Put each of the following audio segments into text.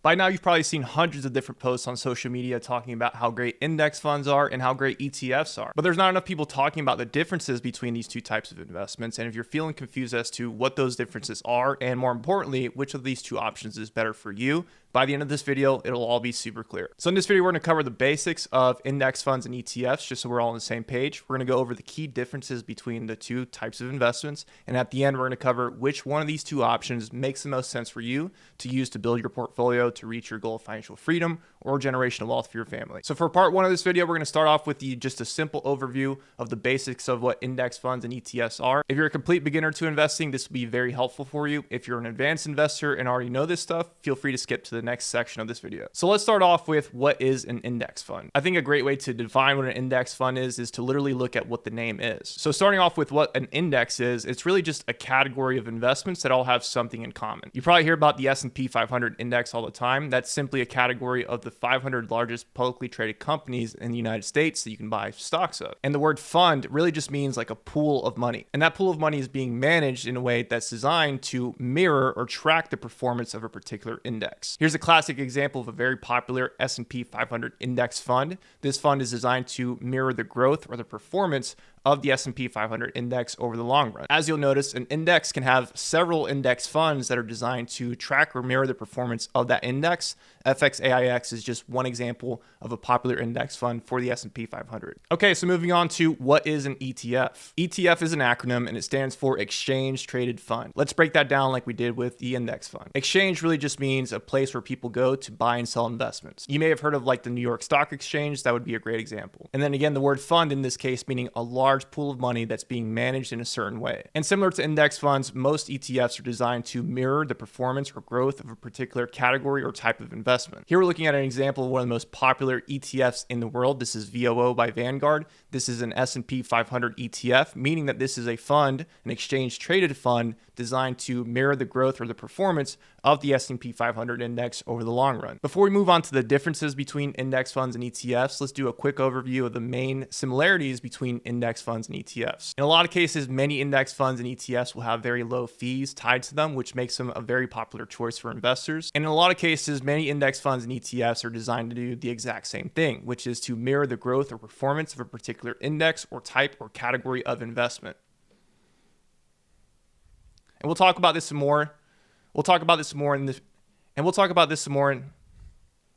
By now, you've probably seen hundreds of different posts on social media talking about how great index funds are and how great ETFs are. But there's not enough people talking about the differences between these two types of investments. And if you're feeling confused as to what those differences are, and more importantly, which of these two options is better for you, by the end of this video, it'll all be super clear. So in this video, we're going to cover the basics of index funds and ETFs, just so we're all on the same page. We're going to go over the key differences between the two types of investments. And at the end, we're going to cover which one of these two options makes the most sense for you to use to build your portfolio to reach your goal of financial freedom or generational wealth for your family. So for part one of this video, we're going to start off with just a simple overview of the basics of what index funds and ETFs are. If you're a complete beginner to investing, this will be very helpful for you. If you're an advanced investor and already know this stuff, feel free to skip to the next section of this video. So let's start off with what is an index fund. I think a great way to define what an index fund is to literally look at what the name is. So starting off with what an index is, it's really just a category of investments that all have something in common. You probably hear about the S&P 500 index all the time. That's simply a category of the 500 largest publicly traded companies in the United States that you can buy stocks of. And the word fund really just means like a pool of money. And that pool of money is being managed in a way that's designed to mirror or track the performance of a particular index. Here's a classic example of a very popular S&P 500 index fund. This fund is designed to mirror the growth or the performance of the S&P 500 index over the long run. As you'll notice, an index can have several index funds that are designed to track or mirror the performance of that index. FXAIX is just one example of a popular index fund for the S&P 500. Okay, so moving on to what is an ETF. ETF is an acronym and it stands for Exchange Traded Fund. Let's break that down like we did with the index fund. Exchange really just means a place where people go to buy and sell investments. You may have heard of like the New York Stock Exchange. That would be a great example. And then again, the word fund in this case meaning a large pool of money that's being managed in a certain way. And similar to index funds, most ETFs are designed to mirror the performance or growth of a particular category or type of investment. Here we're looking at an example of one of the most popular ETFs in the world. This is VOO by Vanguard. This is an S&P 500 ETF, meaning that this is a fund, an exchange traded fund designed to mirror the growth or the performance of the S&P 500 index over the long run. Before we move on to the differences between index funds and ETFs, let's do a quick overview of the main similarities between index funds and ETFs. In a lot of cases, many index funds and ETFs will have very low fees tied to them, which makes them a very popular choice for investors. And in a lot of cases, many index funds and ETFs are designed to do the exact same thing, which is to mirror the growth or performance of a particular index or type or category of investment. And we'll talk about this some more. We'll talk about this more in this, and we'll talk about this some more in,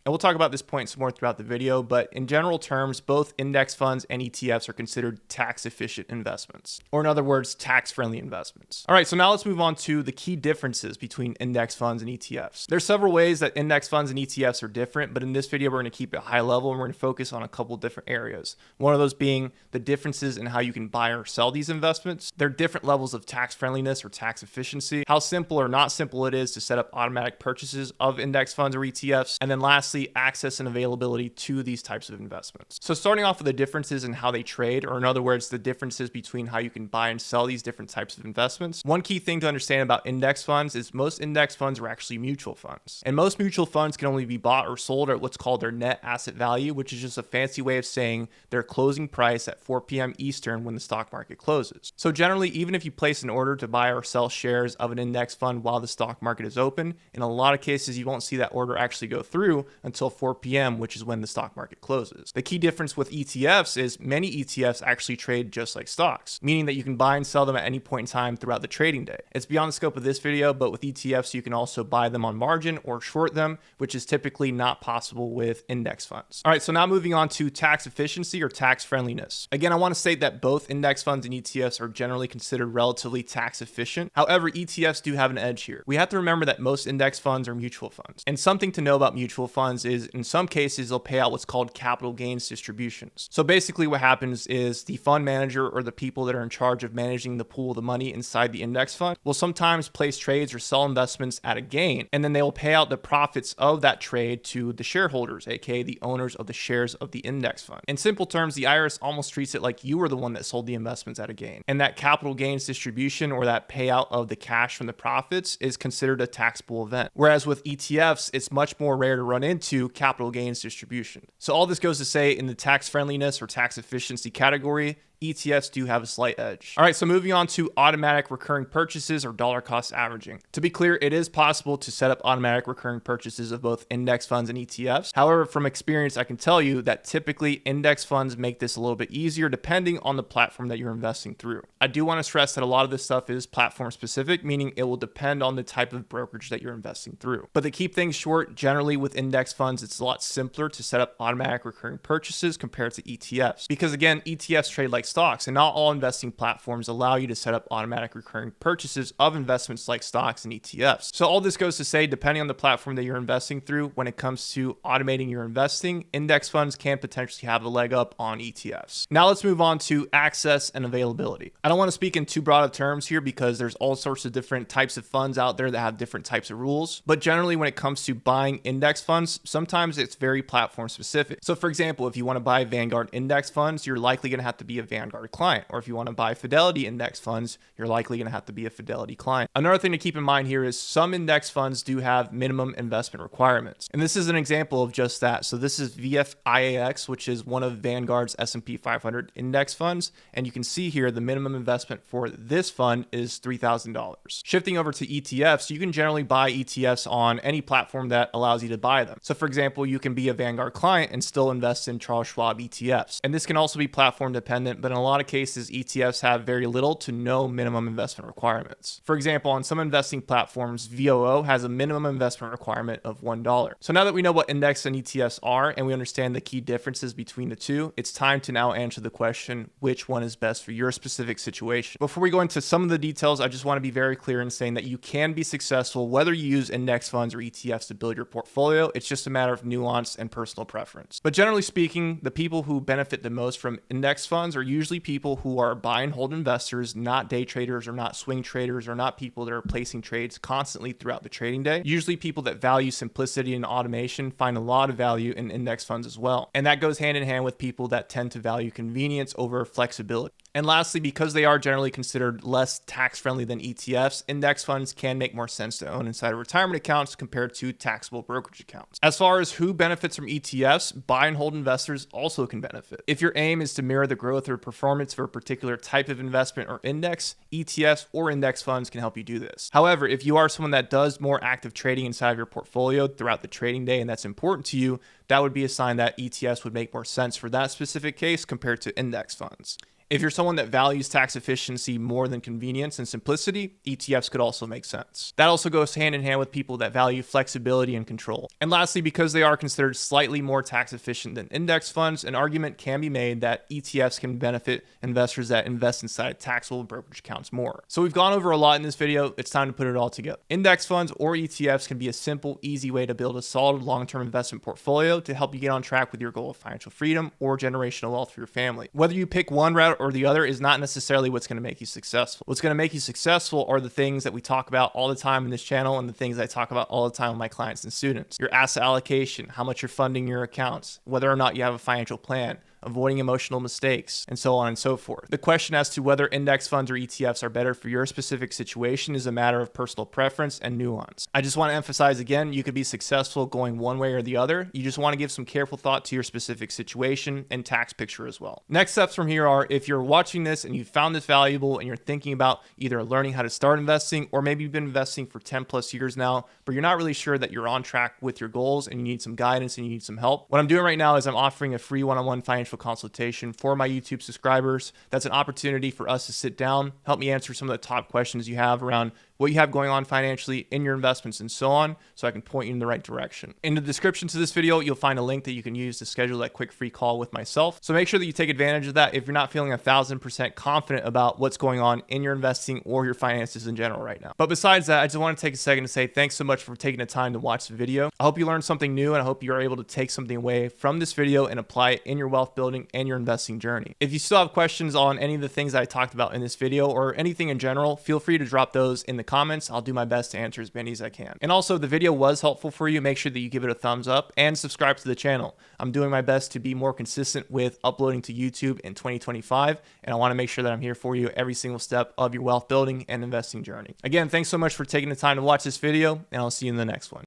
and we'll talk about this point some more throughout the video, but in general terms, both index funds and ETFs are considered tax-efficient investments, or in other words, tax-friendly investments. All right, so now let's move on to the key differences between index funds and ETFs. There's several ways that index funds and ETFs are different, but in this video, we're going to keep it high level and we're going to focus on a couple different areas. One of those being the differences in how you can buy or sell these investments, their different levels of tax friendliness or tax efficiency, how simple or not simple it is to set up automatic purchases of index funds or ETFs, and then lastly, access and availability to these types of investments. So starting off with the differences in how they trade, or in other words, the differences between how you can buy and sell these different types of investments. One key thing to understand about index funds is most index funds are actually mutual funds. And most mutual funds can only be bought or sold at what's called their net asset value, which is just a fancy way of saying their closing price at 4 p.m. Eastern when the stock market closes. So generally, even if you place an order to buy or sell shares of an index fund while the stock market is open, in a lot of cases, you won't see that order actually go through until 4 p.m., which is when the stock market closes. The key difference with ETFs is many ETFs actually trade just like stocks, meaning that you can buy and sell them at any point in time throughout the trading day. It's beyond the scope of this video, but with ETFs, you can also buy them on margin or short them, which is typically not possible with index funds. All right, so now moving on to tax efficiency or tax friendliness. Again, I want to state that both index funds and ETFs are generally considered relatively tax efficient. However, ETFs do have an edge here. We have to remember that most index funds are mutual funds. And something to know about mutual funds is in some cases, they'll pay out what's called capital gains distributions. So basically what happens is the fund manager or the people that are in charge of managing the pool of the money inside the index fund will sometimes place trades or sell investments at a gain, and then they will pay out the profits of that trade to the shareholders, aka the owners of the shares of the index fund. In simple terms, the IRS almost treats it like you were the one that sold the investments at a gain. And that capital gains distribution or that payout of the cash from the profits is considered a taxable event. Whereas with ETFs, it's much more rare to run into capital gains distribution. So all this goes to say in the tax friendliness or tax efficiency category, ETFs do have a slight edge. All right, so moving on to automatic recurring purchases or dollar cost averaging. To be clear, it is possible to set up automatic recurring purchases of both index funds and ETFs. However, from experience, I can tell you that typically index funds make this a little bit easier depending on the platform that you're investing through. I do want to stress that a lot of this stuff is platform specific, meaning it will depend on the type of brokerage that you're investing through. But to keep things short, generally with index funds, it's a lot simpler to set up automatic recurring purchases compared to ETFs. Because again, ETFs trade like stocks, and not all investing platforms allow you to set up automatic recurring purchases of investments like stocks and ETFs. So all this goes to say, depending on the platform that you're investing through, when it comes to automating your investing, index funds can potentially have a leg up on ETFs. Now let's move on to access and availability. I don't want to speak in too broad of terms here because there's all sorts of different types of funds out there that have different types of rules. But generally, when it comes to buying index funds, sometimes it's very platform specific. So for example, if you want to buy Vanguard index funds, you're likely going to have to be a Vanguard client. Or if you want to buy Fidelity index funds, you're likely going to have to be a Fidelity client. Another thing to keep in mind here is some index funds do have minimum investment requirements. And this is an example of just that. So this is VFIAX, which is one of Vanguard's S&P 500 index funds. And you can see here the minimum investment for this fund is $3,000. Shifting over to ETFs, you can generally buy ETFs on any platform that allows you to buy them. So for example, you can be a Vanguard client and still invest in Charles Schwab ETFs. And this can also be platform dependent, but in a lot of cases, ETFs have very little to no minimum investment requirements. For example, on some investing platforms, VOO has a minimum investment requirement of $1. So now that we know what index and ETFs are and we understand the key differences between the two, it's time to now answer the question, which one is best for your specific situation. Before we go into some of the details, I just want to be very clear in saying that you can be successful whether you use index funds or ETFs to build your portfolio. It's just a matter of nuance and personal preference. But generally speaking, the people who benefit the most from index funds are usually people who are buy and hold investors, not day traders or not swing traders or not people that are placing trades constantly throughout the trading day. Usually people that value simplicity and automation find a lot of value in index funds as well. And that goes hand in hand with people that tend to value convenience over flexibility. And lastly, because they are generally considered less tax-friendly than ETFs, index funds can make more sense to own inside of retirement accounts compared to taxable brokerage accounts. As far as who benefits from ETFs, buy and hold investors also can benefit. If your aim is to mirror the growth or performance of a particular type of investment or index, ETFs or index funds can help you do this. However, if you are someone that does more active trading inside of your portfolio throughout the trading day and that's important to you, that would be a sign that ETFs would make more sense for that specific case compared to index funds. If you're someone that values tax efficiency more than convenience and simplicity, ETFs could also make sense. That also goes hand in hand with people that value flexibility and control. And lastly, because they are considered slightly more tax efficient than index funds, an argument can be made that ETFs can benefit investors that invest inside taxable brokerage accounts more. So we've gone over a lot in this video. It's time to put it all together. Index funds or ETFs can be a simple, easy way to build a solid long-term investment portfolio to help you get on track with your goal of financial freedom or generational wealth for your family. Whether you pick one route or the other is not necessarily what's going to make you successful. What's going to make you successful are the things that we talk about all the time in this channel and the things I talk about all the time with my clients and students. Your asset allocation, how much you're funding your accounts, whether or not you have a financial plan, avoiding emotional mistakes, and so on and so forth. The question as to whether index funds or ETFs are better for your specific situation is a matter of personal preference and nuance. I just want to emphasize again, you could be successful going one way or the other. You just want to give some careful thought to your specific situation and tax picture as well. Next steps from here are, if you're watching this and you found this valuable and you're thinking about either learning how to start investing, or maybe you've been investing for 10 plus years now, but you're not really sure that you're on track with your goals and you need some guidance and you need some help, what I'm doing right now is I'm offering a free one-on-one financial consultation for my YouTube subscribers. That's an opportunity for us to sit down, help me answer some of the top questions you have around what you have going on financially in your investments and so on, so I can point you in the right direction. In the description to this video, you'll find a link that you can use to schedule that quick free call with myself. So make sure that you take advantage of that if you're not feeling 1000% confident about what's going on in your investing or your finances in general right now. But besides that, I just want to take a second to say thanks so much for taking the time to watch the video. I hope you learned something new, and I hope you are able to take something away from this video and apply it in your wealth building and your investing journey. If you still have questions on any of the things I talked about in this video or anything in general, feel free to drop those in the comments. I'll do my best to answer as many as I can. And also, if the video was helpful for you, make sure that you give it a thumbs up and subscribe to the channel. I'm doing my best to be more consistent with uploading to YouTube in 2025, and I want to make sure that I'm here for you every single step of your wealth building and investing journey. Again, thanks so much for taking the time to watch this video, and I'll see you in the next one.